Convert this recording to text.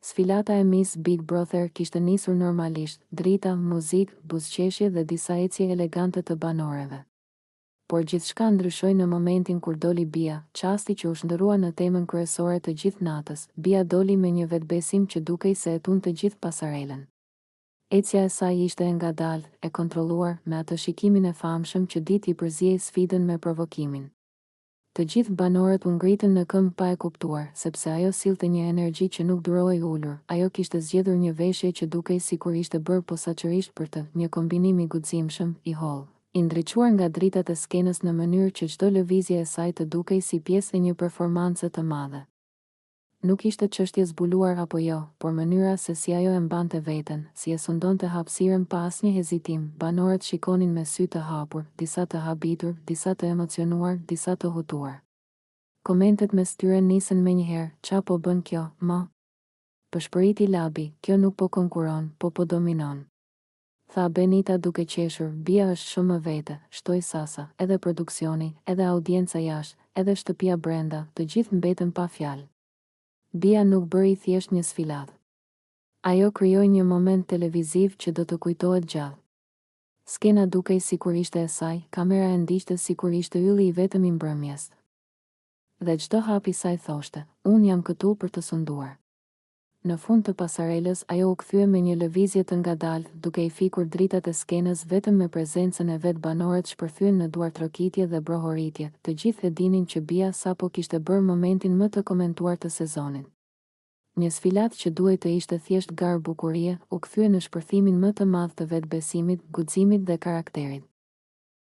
Sfilata e Miss Big Brother kishte nisur normalisht, drita, muzikë, buzëqeshje dhe disa ecje elegante të banoreve. Por gjithçka ndryshoi në momentin kur doli Bia, çasti që u shndërrua në temën kryesore të gjithë natës. Bia doli me një vetbesim që dukej se e tun të gjithë pasarelën. Ecja e saj ishte e ngadalë, e kontrolluar, me atë shikimin e famshëm që ditë i përziej sfidën me provokimin. Të gjithë banorët u ngritën në këmbë pa e kuptuar, sepse ajo sillte një energji që nuk duroi ulur. Ajo kishte zgjedhur një veshje që dukej sikur ishte bërë posaçërisht për të, një kombinim i guximshëm, i hollë, i ndriçuar nga dritat e skenës në mënyrë që çdo lëvizje e saj të dukej si pjesë e një performance të madhe. Nuk ishte çështje zbuluar apo jo, por mënyra se si ajo e mbante veten, si e sundonte hapësirën pa asnjë hezitim. Banorët shikonin me sy të hapur, disa të habitur, disa të emocionuar, disa të hutuar. Komentet mes tyre nisën menjëherë, "Qa po bën kjo, më?" Pëshpëriti Labi, "Kjo nuk po konkuron, po dominon." Tha Benita duke qeshur, "Bia është shumë vete", shtoi Sasa, "Edhe produksioni, edhe audienca jashtë, edhe shtëpia brenda, të gjithë mbetën pa fjalë. Bia nuk bëri thjesht një sfilatë. Ajo krijoi një moment televiziv që do të kujtohet gjallë. Skena dukej sikur ishte e saj, kamera e ndiqte sikur ishte ylli i vetëm i mbrëmjes. Dhe çdo hap i saj thoshte, "Unë jam këtu për të sunduar." Në fund të pasarelës, ajo u kthye me një lëvizje të ngadalë, duke I fikur dritat e skenës vetëm me prezencën e vet. Banorët shpërthyen në duartrokitje dhe brohoritje. Të gjithë e dinin që Bia sapo kishte bërë momentin më të komentuar të sezonit. Një sfilatë që duhej të ishte thjesht garë bukurie, u kthye në shpërthimin më të madh të vetbesimit, guximit dhe karakterit.